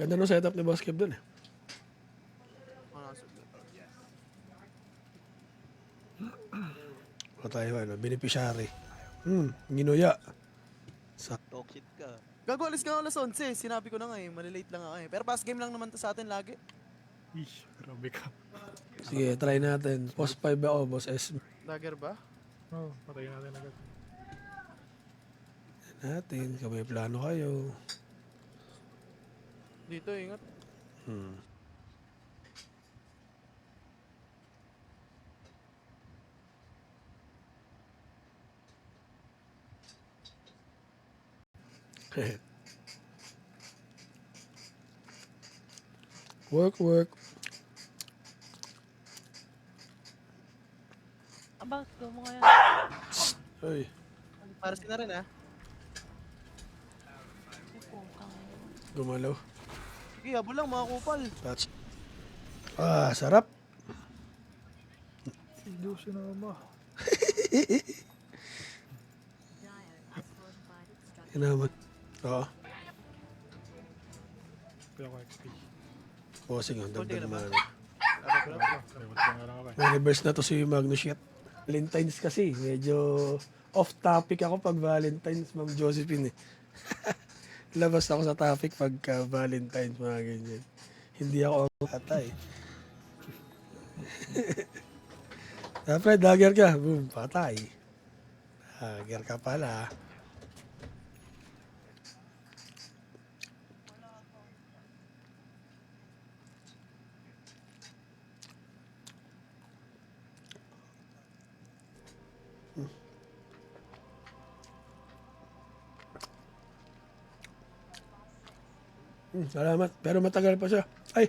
Ganda ng setup ni Boss Kev dun eh. O tayo, ano, beneficiary. Ginuya. Toxic ka. Gago, alis ka alas 11. Sinabi ko na nga eh, malilate lang ako eh. Pero pass game lang naman to sa atin lagi. Ish, grabe ka. Sige, try natin. Boss 5 ako, Boss S. Dagger ba? Oo, patayin natin agad. Natin, kung may plano kayo. Dito, ingat. Work. Aba, mo ngayon. Ay, Para na rin ah. Ay, putang ina. gumalaw. Sige, habol lang mga kupal. Touch. Sarap. Diyos na naman. Yan naman. Oo. Kaya ko XP. Bossing ang dagdag naman. Reward ko nga lang ako eh. May reverse na to si Magnus shit. Valentine's kasi. Medyo off topic ako pag Valentine's, Ma'am Josephine eh. Labas ako sa topic pagka Valentine's, mga ganyan. Hindi ako ang atay. Siyempre, dagger ka. Boom, patay. Dagger ka pala. Salamat. Pero matagal pa siya. Ay!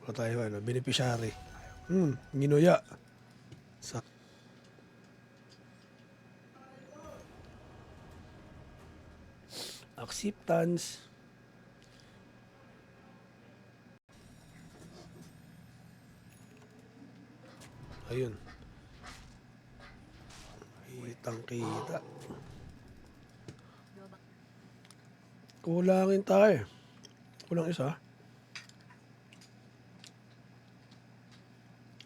O tayo, ano, beneficiary. Ginuya. Acceptance. Ayun. Kitang-kita. Kulangin tayo. Kulang isa.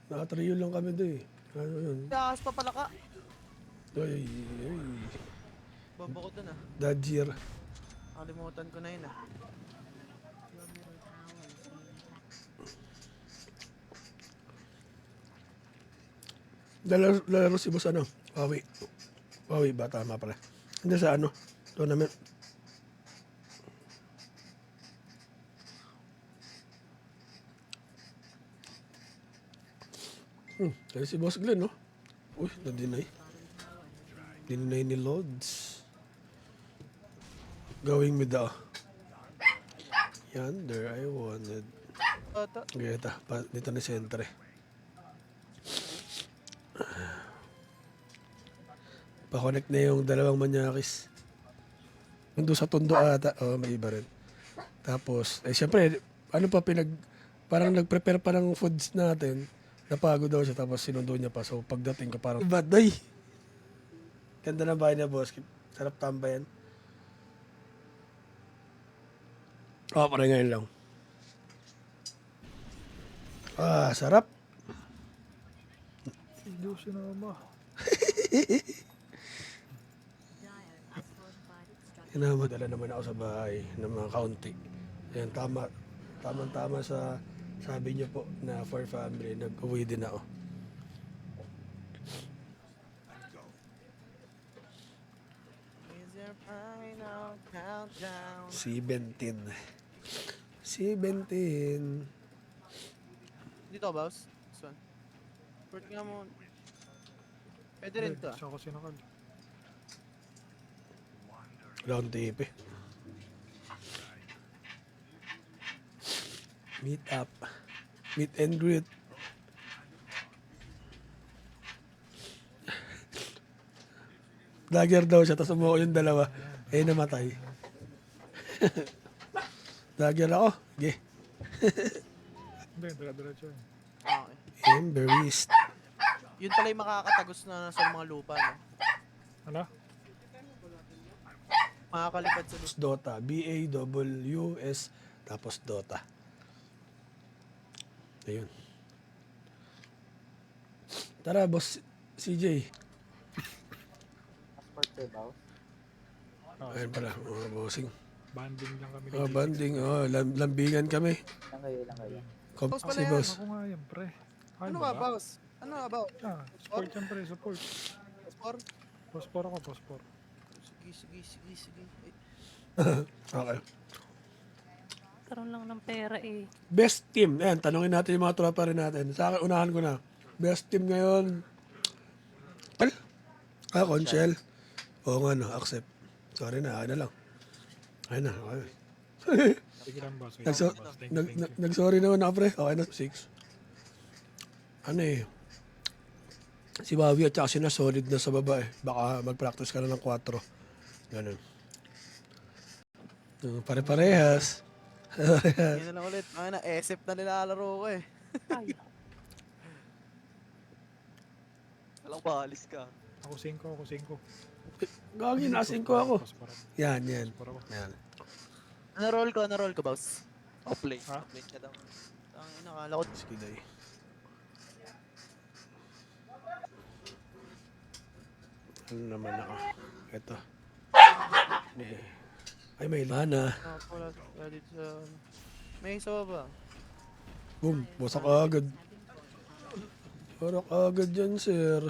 Nakatriyo lang kami doon eh. Ano yun? Taas pa pala ka. Ay. Babako dun ah. Dodger. Kalimutan ko na yun ah. Laro si boss ano? Wawi ba? Tama pala. Hindi sa ano? Tournament. Kaya si Boss Glenn, no? Uy, na-deny. Deny ni Lods. Going with the Yonder, I wanted. Ata. Gaya dito na sentre. Pa-connect na yung dalawang manyakis. Yung doon sa tundo ata. May iba rin. Tapos, siyempre, ano pa parang nag-prepare pa ng foods natin. Napagod daw siya, tapos sinundo niya pa. So, pagdating ko parang, bad day. Ganda ng bahay na boss. Sarap tambayan. Parang ngayon lang. Sarap. Diyos na naman. Madala naman ako sa bahay ng mga kaunti. Ayan, tama sa sabi niyo po na for family, nag-uwi din ako. Is your final countdown? 17. Dito ka, boss? This one. Port nga mo. Pwede rin to ah. Siya ko sinakal. Round tape eh. Meet up. Meet and greet. Dagger daw siya, tapos umuha yung dalawa. Namatay. Dagger ako. Sige. Hindi, dala-diretso yun. Okay. Emberist. Yun pala yung makakatagos na sa mga lupa, no? Ano? Makakalipad sa Tapos Dota. B-A-W-S. Tapos Dota. Ayun. Tara, boss CJ. Ah, Ayun pala, mga bossing. banding lang kami. Oh, banding. Oh, lambingan kami. Boss pala Si yan. boss. Ako nga yan, pre. Ay, Ano ba nga, boss? Ano nga, boss? Support yan, pre. Support. Sport? Pospor ako, pospor. Sige. Okay. Karoon lang ng pera eh. Best team. Ayan, tanungin natin yung mga tropa rin natin. Sa akin, unahan ko na. Best team ngayon. Conchel. Oo nga, no. Accept. Sorry na, akin na lang. Ayun na, okay. Sige lang, boss. Wait Nagso- lang, boss. Thank you. Nag-sorry naman ako, pre. Okay na, 6. Ano eh. Si Bobby at saka si na solid na sa baba eh. Baka mag-practice ka na ng 4. Ganun. Pare-parehas. Yan na lang ulit. Ay na, SF na nilalaro ko eh. Ay, Alam ba, alis ka. Ako 5. Gagi, nasin ko ako. Pospor ako. Yan. Pospor ako. Yan. Ano roll ko, boss? Off-lane. Ha? Off-lane ka daw. Tangin, nakala ko. Sige, day. Ano naman ako? Ito. Ay, may lana. Wala dito sa... May isa ba? Boom, wasak agad. Wasak agad yan, sir.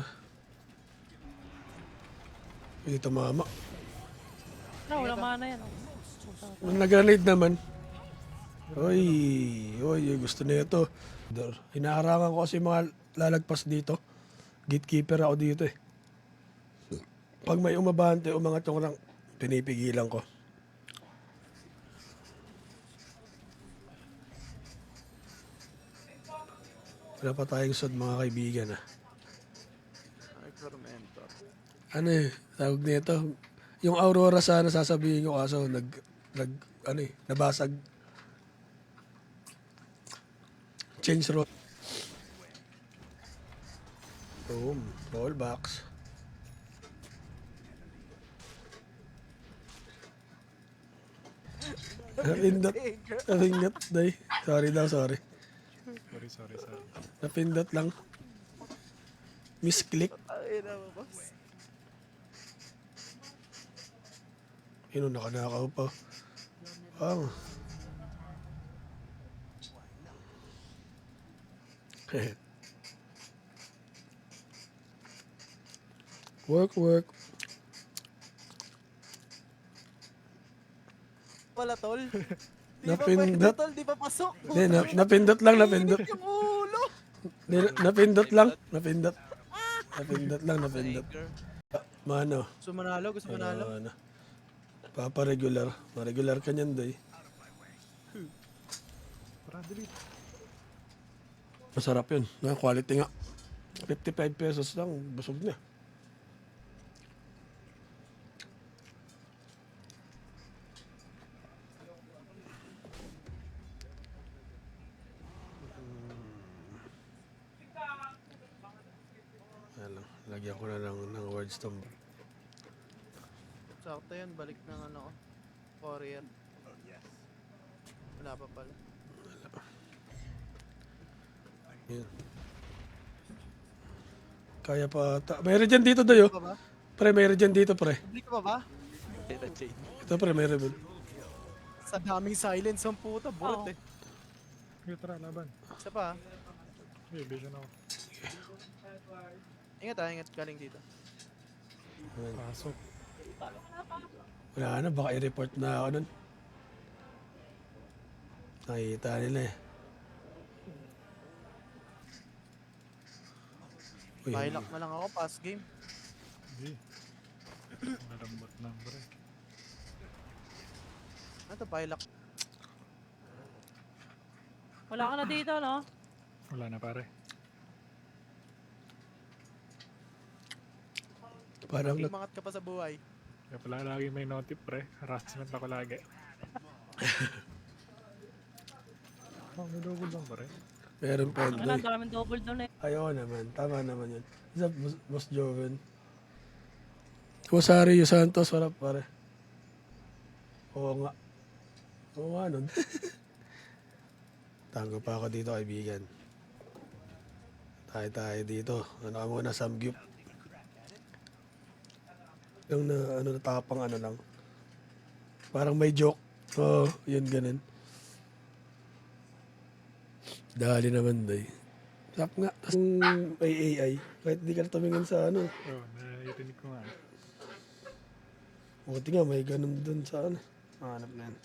Hindi tumama. wala mana yan. Oh. Nung nag-grenade naman. Oy, gusto na ito. Hinaharangan ko kasi mga lalagpas dito. Gatekeeper ako dito eh. Pag may umabante, umangat yung lang, pinipigilan ko. Wala pa tayong sod mga kaibigan ah. Ay, Tormentor. Ano eh, tawag nito. Yung Aurora sana sasabihin ko kaso nabasag. Change road. Boom, rollbacks. Napindot, day. Sorry. Sorry. Napindot lang. Misclick. Ay, na mo, boss. Yun, nakanakaw pa. Wow. Work. Wala, tol. Di ba Napindot. pwede, tol? Di ba pasok? Hindi, napindot lang. Yung ulo. Hindi, napindot lang. Napindot. Tiger. Mano. Gusto manalo? Ano. Papa-regular. Ma-regular ka niyan, day. Para delete. Masarap yun. Na quality nga. 55 pesos lang. Busog na. Lagyan ko na lang ng words to. Sakto yan, balik ng ano ko. Courier. Wala pa pala. Yun. Kaya pa may regen dito dayo. Pa ba? Pre, may regen dito, pre. Public pa ba? Data chain. Ito, pre, may rebel. Sa daming silence ang puta, burot eh. Okay, tara, laban. Isa pa. Okay, vision ako. Ingat galing dito. Pasok. Wala na, baka i-report na ako nun. Nakikita nila eh. Uy, Pilak na lang ako, pass game. Hindi. Malambot na, pre. Ano to, pilak? Wala ka na dito, no? Wala na, pare. parang nag... Imangat ka pa sa buhay. Kaya pala lagi may notif, pre. Harassment ako lagi. May double lang, pare. Meron pa yun, Wala, doy. daming double doon eh. Ayaw naman. Tama naman yun. Isa, Boss Joven. Rosario Santos, wala pare. Oo nga. Oo nga nun. Tango pa ako dito, kaibigan. Tayo dito. Ano ka muna, samgyup. Yung na, ano, natapang ano lang. Parang may joke. Oo, yun ganun. Dali naman, day. Sarap nga. Tapos may AI. Kahit di ka na tumingin sa ano. Oo, narinig ko nga. Buti nga, may ganun dun sa ano. Hanap na yan.